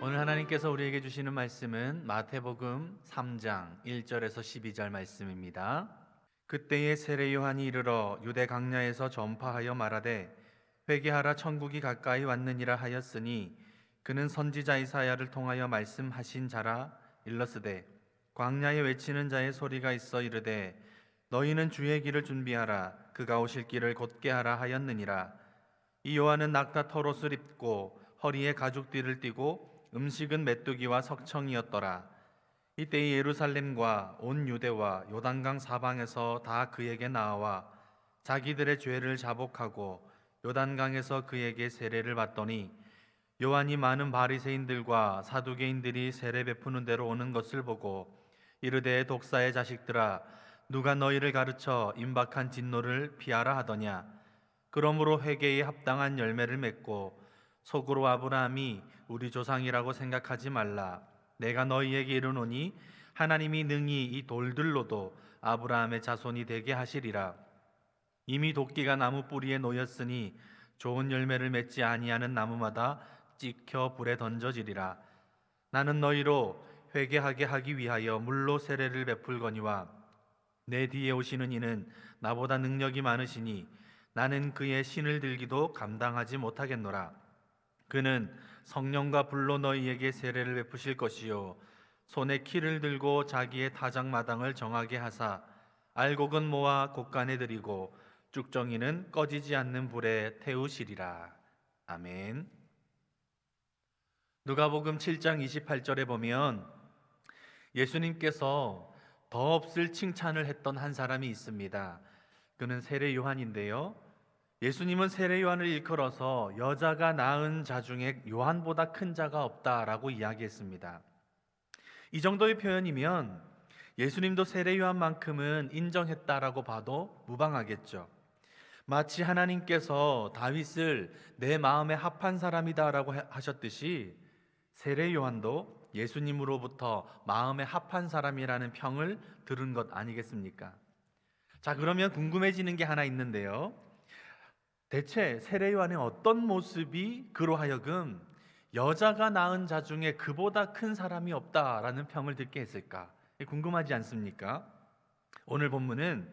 오늘 하나님께서 우리에게 주시는 말씀은 마태복음 3장 1절에서 12절 말씀입니다. 그때에 세례 요한이 이르러 유대 강야에서 전파하여 말하되 회개하라 천국이 가까이 왔느니라 하였으니 그는 선지자 이사야를 통하여 말씀하신 자라. 일러스되 광야에 외치는 자의 소리가 있어 이르되 너희는 주의 길을 준비하라 그가 오실 길을 곧게 하라 하였느니라. 이 요한은 낙타 털옷을 입고 허리에 가죽띠를 띠고 음식은 메뚜기와 석청이었더라. 이때 예루살렘과 온 유대와 요단강 사방에서 다 그에게 나와 자기들의 죄를 자복하고 요단강에서 그에게 세례를 받더니 요한이 많은 바리새인들과 사두개인들이 세례 베푸는 데로 오는 것을 보고 이르되 독사의 자식들아 누가 너희를 가르쳐 임박한 진노를 피하라 하더냐. 그러므로 회개에 합당한 열매를 맺고 속으로 아브라함이 우리 조상이라고 생각하지 말라. 내가 너희에게 이르노니 하나님이 능히 이 돌들로도 아브라함의 자손이 되게 하시리라. 이미 도끼가 나무 뿌리에 놓였으니 좋은 열매를 맺지 아니하는 나무마다 찍혀 불에 던져지리라. 나는 너희로 회개하게 하기 위하여 물로 세례를 베풀거니와 내 뒤에 오시는 이는 나보다 능력이 많으시니 나는 그의 신을 들기도 감당하지 못하겠노라. 그는 성령과 불로 너희에게 세례를 베푸실 것이요 손에 키를 들고 자기의 타작마당을 정하게 하사 알곡은 모아 곳간에 들이고 쭉정이는 꺼지지 않는 불에 태우시리라. 아멘. 누가복음 7장 28절에 보면 예수님께서 더없을 칭찬을 했던 한 사람이 있습니다. 그는 세례 요한인데요, 예수님은 세례 요한을 일컬어서 여자가 낳은 자 중에 요한보다 큰 자가 없다라고 이야기했습니다. 이 정도의 표현이면 예수님도 세례 요한만큼은 인정했다라고 봐도 무방하겠죠. 마치 하나님께서 다윗을 내 마음에 합한 사람이다라고 하셨듯이 세례 요한도 예수님으로부터 마음에 합한 사람이라는 평을 들은 것 아니겠습니까? 자, 그러면 궁금해지는 게 하나 있는데요, 대체 세례 요한의 어떤 모습이 그로 하여금 여자가 낳은 자 중에 그보다 큰 사람이 없다라는 평을 듣게 했을까? 궁금하지 않습니까? 오늘 본문은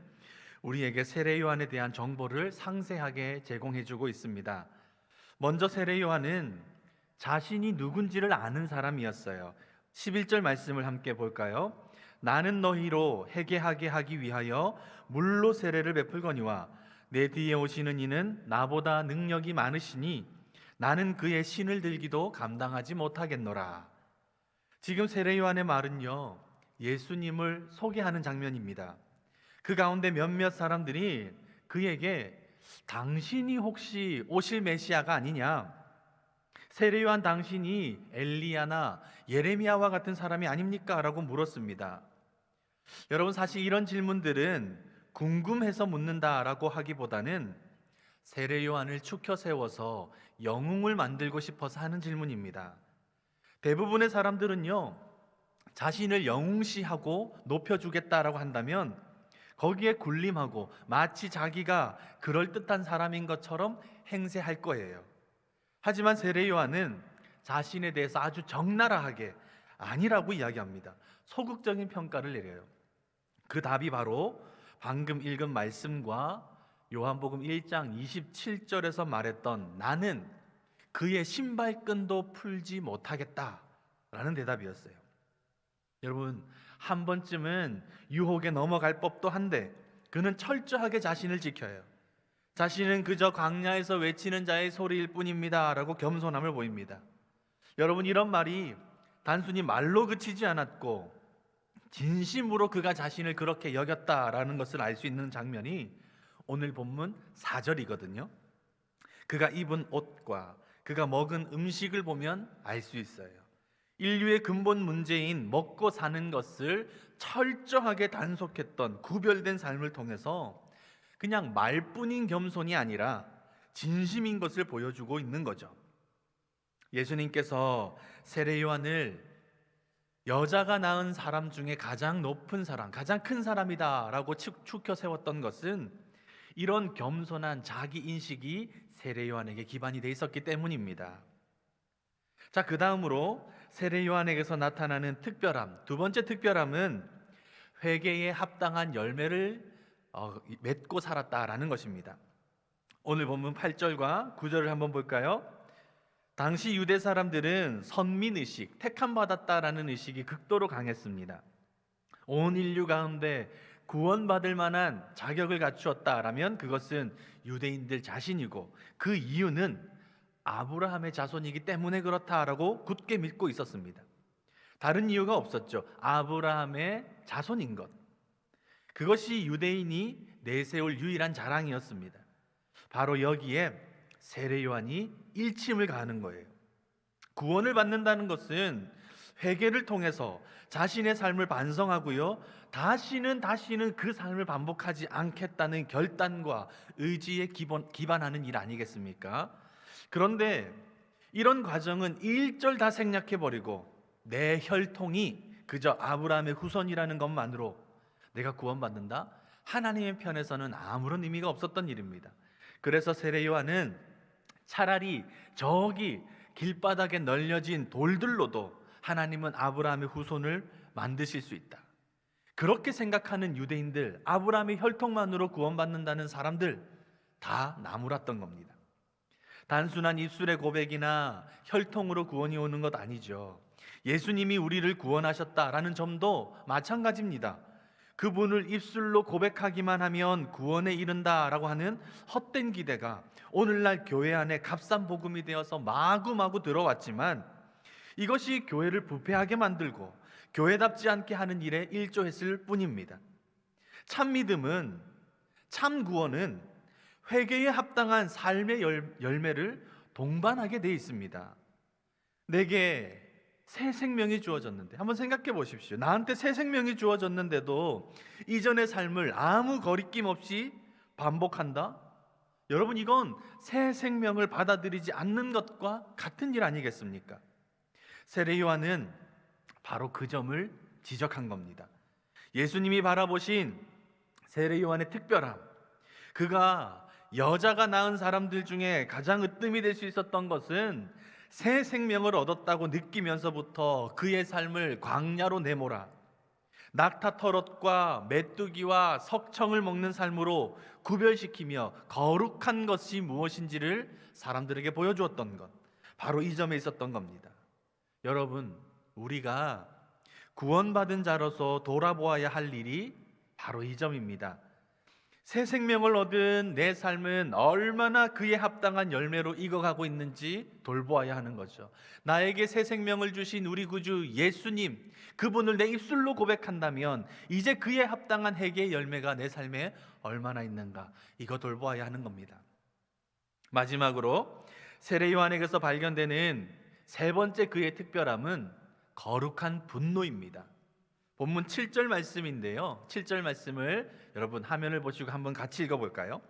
우리에게 세례 요한에 대한 정보를 상세하게 제공해주고 있습니다. 먼저 세례 요한은 자신이 누군지를 아는 사람이었어요. 11절 말씀을 함께 볼까요? 나는 너희로 회개하게 하기 위하여 물로 세례를 베풀거니와 내 뒤에 오시는 이는 나보다 능력이 많으시니 나는 그의 신을 들기도 감당하지 못하겠노라. 지금 세례 요한의 말은요, 예수님을 소개하는 장면입니다. 그 가운데 몇몇 사람들이 그에게 당신이 혹시 오실 메시아가 아니냐, 세례 요한 당신이 엘리야나 예레미야와 같은 사람이 아닙니까? 라고 물었습니다. 여러분, 사실 이런 질문들은 궁금해서 묻는다라고 하기보다는 세례 요한을 추켜 세워서 영웅을 만들고 싶어서 하는 질문입니다. 대부분의 사람들은요, 자신을 영웅시하고 높여주겠다라고 한다면 거기에 군림하고 마치 자기가 그럴듯한 사람인 것처럼 행세할 거예요. 하지만 세례 요한은 자신에 대해서 아주 적나라하게 아니라고 이야기합니다. 소극적인 평가를 내려요. 그 답이 바로 방금 읽은 말씀과 요한복음 1장 27절에서 말했던 나는 그의 신발끈도 풀지 못하겠다라는 대답이었어요. 여러분, 한 번쯤은 유혹에 넘어갈 법도 한데 그는 철저하게 자신을 지켜요. 자신은 그저 광야에서 외치는 자의 소리일 뿐입니다 라고 겸손함을 보입니다. 여러분, 이런 말이 단순히 말로 그치지 않았고 진심으로 그가 자신을 그렇게 여겼다라는 것을 알 수 있는 장면이 오늘 본문 4절이거든요. 그가 입은 옷과 그가 먹은 음식을 보면 알 수 있어요. 인류의 근본 문제인 먹고 사는 것을 철저하게 단속했던 구별된 삶을 통해서 그냥 말뿐인 겸손이 아니라 진심인 것을 보여주고 있는 거죠. 예수님께서 세례 요한을 여자가 낳은 사람 중에 가장 높은 사람, 가장 큰 사람이다 라고 추켜 세웠던 것은 이런 겸손한 자기 인식이 세례 요한에게 기반이 돼 있었기 때문입니다. 자, 그 다음으로 세례 요한에게서 나타나는 특별함, 두 번째 특별함은 회개에 합당한 열매를 맺고 살았다라는 것입니다. 오늘 본문 8절과 9절을 한번 볼까요? 당시 유대 사람들은 선민의식, 택함받았다라는 의식이 극도로 강했습니다. 온 인류 가운데 구원받을 만한 자격을 갖추었다라면 그것은 유대인들 자신이고, 그 이유는 아브라함의 자손이기 때문에 그렇다라고 굳게 믿고 있었습니다. 다른 이유가 없었죠. 아브라함의 자손인 것, 그것이 유대인이 내세울 유일한 자랑이었습니다. 바로 여기에 세례 요한이 일침을 가하는 거예요. 구원을 받는다는 것은 회개를 통해서 자신의 삶을 반성하고요, 다시는 그 삶을 반복하지 않겠다는 결단과 의지에 기반하는 일 아니겠습니까? 그런데 이런 과정은 일절 다 생략해버리고 내 혈통이 그저 아브라함의 후손이라는 것만으로 내가 구원받는다? 하나님의 편에서는 아무런 의미가 없었던 일입니다. 그래서 세례 요한은 차라리 저기 길바닥에 널려진 돌들로도 하나님은 아브라함의 후손을 만드실 수 있다, 그렇게 생각하는 유대인들, 아브라함의 혈통만으로 구원받는다는 사람들 다 나무랐던 겁니다. 단순한 입술의 고백이나 혈통으로 구원이 오는 것 아니죠. 예수님이 우리를 구원하셨다라는 점도 마찬가지입니다. 그분을 입술로 고백하기만 하면 구원에 이른다라고 하는 헛된 기대가 오늘날 교회 안에 값싼 복음이 되어서 마구마구 들어왔지만, 이것이 교회를 부패하게 만들고 교회답지 않게 하는 일에 일조했을 뿐입니다. 참 믿음은, 참 구원은 회개에 합당한 삶의 열매를 동반하게 되어 있습니다. 내게 새 생명이 주어졌는데, 한번 생각해 보십시오. 나한테 새 생명이 주어졌는데도 이전의 삶을 아무 거리낌 없이 반복한다? 여러분, 이건 새 생명을 받아들이지 않는 것과 같은 일 아니겠습니까? 세례 요한은 바로 그 점을 지적한 겁니다. 예수님이 바라보신 세례 요한의 특별함, 그가 여자가 낳은 사람들 중에 가장 으뜸이 될 수 있었던 것은 새 생명을 얻었다고 느끼면서부터 그의 삶을 광야로 내몰아 낙타 털옷과 메뚜기와 석청을 먹는 삶으로 구별시키며 거룩한 것이 무엇인지를 사람들에게 보여주었던 것, 바로 이 점에 있었던 겁니다. 여러분, 우리가 구원받은 자로서 돌아보아야 할 일이 바로 이 점입니다. 새 생명을 얻은 내 삶은 얼마나 그에 합당한 열매로 익어가고 있는지 돌보아야 하는 거죠. 나에게 새 생명을 주신 우리 구주 예수님, 그분을 내 입술로 고백한다면 이제 그에 합당한 회개의 열매가 내 삶에 얼마나 있는가, 이거 돌보아야 하는 겁니다. 마지막으로 세례 요한에게서 발견되는 세 번째 그의 특별함은 거룩한 분노입니다. 본문 7절 말씀인데요, 7절 말씀을 여러분 화면을 보시고 한번 같이 읽어볼까요?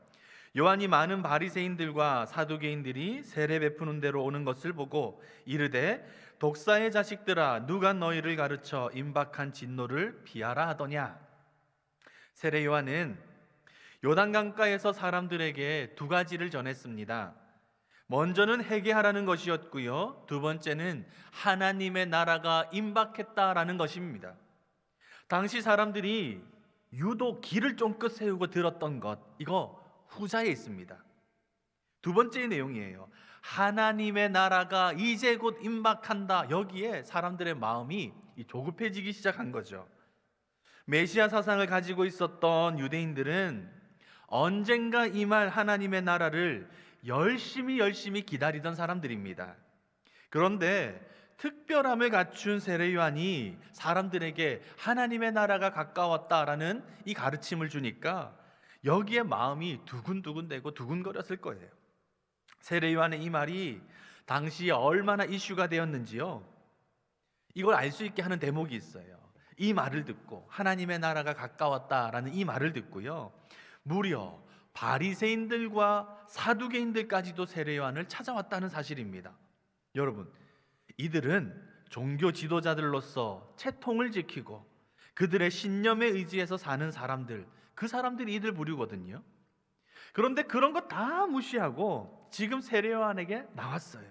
요한이 많은 바리새인들과 사두개인들이 세례 베푸는 데로 오는 것을 보고 이르되, 독사의 자식들아, 누가 너희를 가르쳐 임박한 진노를 피하라 하더냐? 세례 요한은 요단강가에서 사람들에게 두 가지를 전했습니다. 먼저는 회개하라는 것이었고요, 두 번째는 하나님의 나라가 임박했다라는 것입니다. 당시 사람들이 유독 귀를 쫑긋 세우고 들었던 것, 이거 후자에 있습니다. 두 번째 내용이에요. 하나님의 나라가 이제 곧 임박한다. 여기에 사람들의 마음이 조급해지기 시작한 거죠. 메시아 사상을 가지고 있었던 유대인들은 언젠가 임할 하나님의 나라를 열심히 기다리던 사람들입니다. 그런데 특별함을 갖춘 세례 요한이 사람들에게 하나님의 나라가 가까웠다라는 이 가르침을 주니까 여기에 마음이 두근두근대고 두근거렸을 거예요. 세례 요한의 이 말이 당시에 얼마나 이슈가 되었는지요, 이걸 알 수 있게 하는 대목이 있어요. 이 말을 듣고, 하나님의 나라가 가까웠다라는 이 말을 듣고요, 무려 바리새인들과 사두개인들까지도 세례 요한을 찾아왔다는 사실입니다. 여러분, 이들은 종교 지도자들로서 채통을 지키고 그들의 신념에 의지해서 사는 사람들, 그 사람들이 이들 부류거든요. 그런데 그런 거 다 무시하고 지금 세례 요한에게 나왔어요.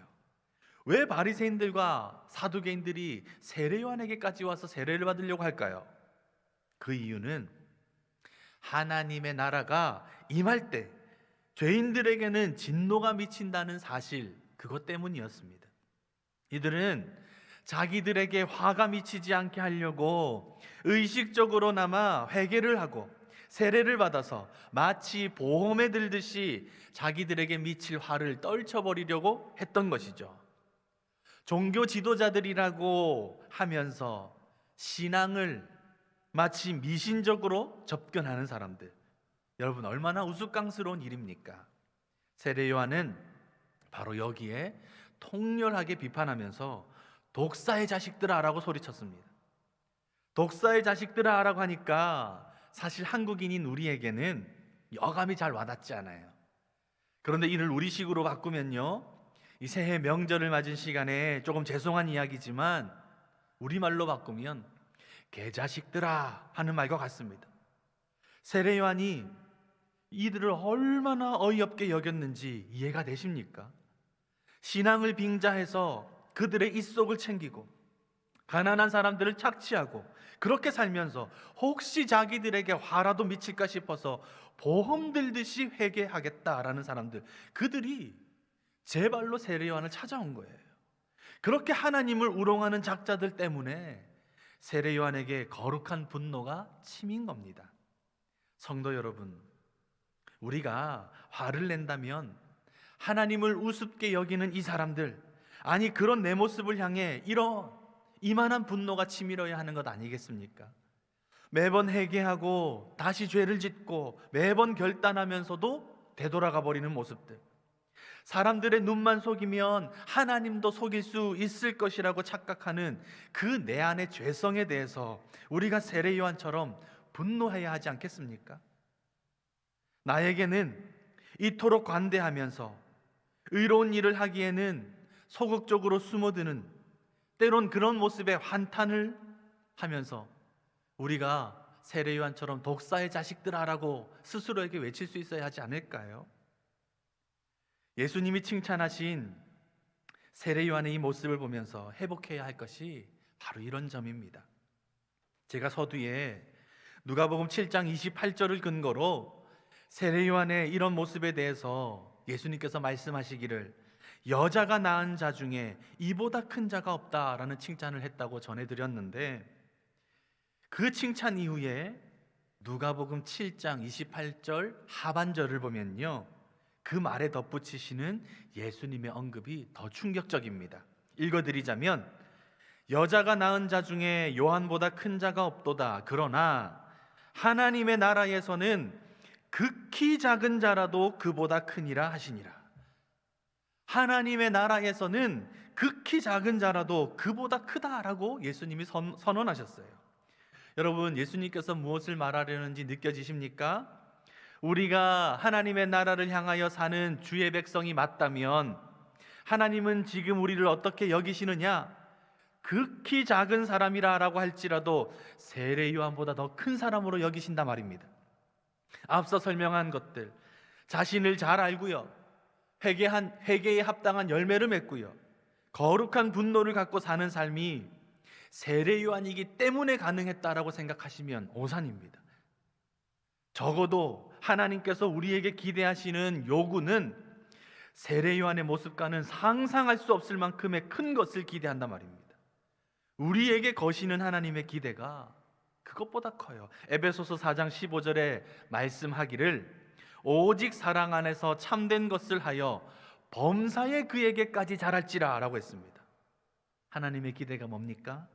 왜 바리새인들과 사두개인들이 세례 요한에게까지 와서 세례를 받으려고 할까요? 그 이유는 하나님의 나라가 임할 때 죄인들에게는 진노가 미친다는 사실, 그것 때문이었습니다. 이들은 자기들에게 화가 미치지 않게 하려고 의식적으로나마 회개를 하고 세례를 받아서 마치 보험에 들듯이 자기들에게 미칠 화를 떨쳐버리려고 했던 것이죠. 종교 지도자들이라고 하면서 신앙을 마치 미신적으로 접근하는 사람들, 여러분 얼마나 우스꽝스러운 일입니까? 세례 요한은 바로 여기에 통렬하게 비판하면서 독사의 자식들아 라고 소리쳤습니다. 독사의 자식들아 라고 하니까 사실 한국인인 우리에게는 여감이 잘 와닿지 않아요. 그런데 이를 우리식으로 바꾸면요, 이 새해 명절을 맞은 시간에 조금 죄송한 이야기지만 우리말로 바꾸면 개자식들아 하는 말과 같습니다. 세례 요한이 이들을 얼마나 어이없게 여겼는지 이해가 되십니까? 신앙을 빙자해서 그들의 입속을 챙기고 가난한 사람들을 착취하고 그렇게 살면서 혹시 자기들에게 화라도 미칠까 싶어서 보험 들듯이 회개하겠다라는 사람들, 그들이 제 발로 세례 요한을 찾아온 거예요. 그렇게 하나님을 우롱하는 작자들 때문에 세례 요한에게 거룩한 분노가 치민 겁니다. 성도 여러분, 우리가 화를 낸다면 하나님을 우습게 여기는 이 사람들, 아니 그런 내 모습을 향해 이만한 분노가 치밀어야 하는 것 아니겠습니까? 매번 회개하고 다시 죄를 짓고 매번 결단하면서도 되돌아가 버리는 모습들, 사람들의 눈만 속이면 하나님도 속일 수 있을 것이라고 착각하는 그 내 안의 죄성에 대해서 우리가 세례 요한처럼 분노해야 하지 않겠습니까? 나에게는 이토록 관대하면서 의로운 일을 하기에는 소극적으로 숨어드는, 때론 그런 모습에 환탄을 하면서 우리가 세례 요한처럼 독사의 자식들아라고 스스로에게 외칠 수 있어야 하지 않을까요? 예수님이 칭찬하신 세례 요한의 이 모습을 보면서 회복해야 할 것이 바로 이런 점입니다. 제가 서두에 누가복음 7장 28절을 근거로 세례 요한의 이런 모습에 대해서 예수님께서 말씀하시기를 여자가 낳은 자 중에 이보다 큰 자가 없다라는 칭찬을 했다고 전해드렸는데, 그 칭찬 이후에 누가복음 7장 28절 하반절을 보면요, 그 말에 덧붙이시는 예수님의 언급이 더 충격적입니다. 읽어드리자면, 여자가 낳은 자 중에 요한보다 큰 자가 없도다. 그러나 하나님의 나라에서는 극히 작은 자라도 그보다 크니라 하시니라. 하나님의 나라에서는 극히 작은 자라도 그보다 크다라고 예수님이 선언하셨어요. 여러분, 예수님께서 무엇을 말하려는지 느껴지십니까? 우리가 하나님의 나라를 향하여 사는 주의 백성이 맞다면 하나님은 지금 우리를 어떻게 여기시느냐? 극히 작은 사람이라고 할지라도 세례 요한보다 더 큰 사람으로 여기신다 말입니다. 앞서 설명한 것들, 자신을 잘 알고요, 회개에 합당한 열매를 맺고요, 거룩한 분노를 갖고 사는 삶이 세례 요한이기 때문에 가능했다라고 생각하시면 오산입니다. 적어도 하나님께서 우리에게 기대하시는 요구는 세례 요한의 모습과는 상상할 수 없을 만큼의 큰 것을 기대한단 말입니다. 우리에게 거시는 하나님의 기대가 그것보다 커요. 에베소서 4장 15절에 말씀하기를 오직 사랑 안에서 참된 것을 하여 범사에 그에게까지 자랄지라 라고 했습니다. 하나님의 기대가 뭡니까?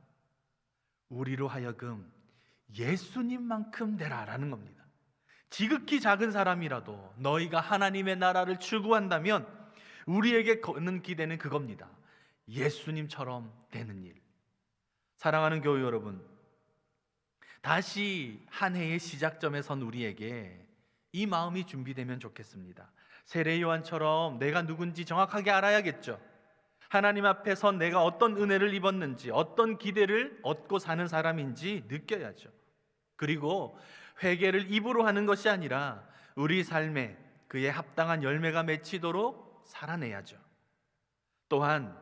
우리로 하여금 예수님만큼 되라라는 겁니다. 지극히 작은 사람이라도 너희가 하나님의 나라를 추구한다면 우리에게 거는 기대는 그겁니다. 예수님처럼 되는 일. 사랑하는 교회 여러분, 다시 한 해의 시작점에 선 우리에게 이 마음이 준비되면 좋겠습니다. 세례 요한처럼 내가 누군지 정확하게 알아야겠죠. 하나님 앞에 선 내가 어떤 은혜를 입었는지, 어떤 기대를 얻고 사는 사람인지 느껴야죠. 그리고 회개를 입으로 하는 것이 아니라 우리 삶에 그에 합당한 열매가 맺히도록 살아내야죠. 또한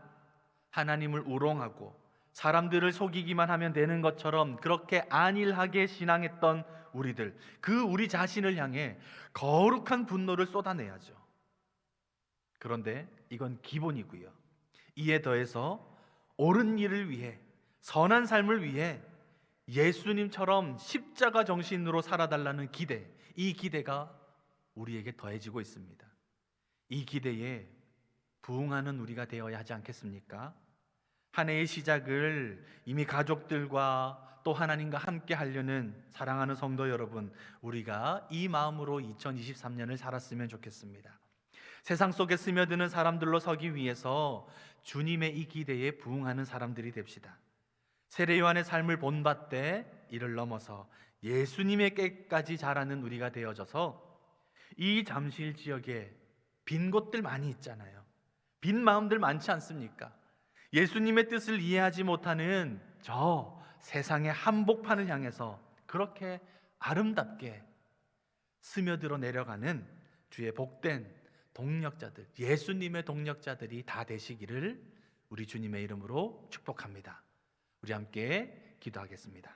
하나님을 우롱하고 사람들을 속이기만 하면 되는 것처럼 그렇게 안일하게 신앙했던 우리들, 우리 자신을 향해 거룩한 분노를 쏟아내야죠. 그런데 이건 기본이고요. 이에 더해서 옳은 일을 위해, 선한 삶을 위해 예수님처럼 십자가 정신으로 살아달라는 기대, 이 기대가 우리에게 더해지고 있습니다. 이 기대에 부응하는 우리가 되어야 하지 않겠습니까? 한 해의 시작을 이미 가족들과 또 하나님과 함께 하려는 사랑하는 성도 여러분, 우리가 이 마음으로 2023년을 살았으면 좋겠습니다. 세상 속에 스며드는 사람들로 서기 위해서 주님의 이 기대에 부응하는 사람들이 됩시다. 세례 요한의 삶을 본받되 이를 넘어서 예수님에게까지 자라는 우리가 되어져서 이 잠실 지역에 빈 곳들 많이 있잖아요. 빈 마음들 많지 않습니까? 예수님의 뜻을 이해하지 못하는 저 세상의 한복판을 향해서 그렇게 아름답게 스며들어 내려가는 주의 복된 동력자들, 예수님의 동력자들이 다 되시기를 우리 주님의 이름으로 축복합니다. 우리 함께 기도하겠습니다.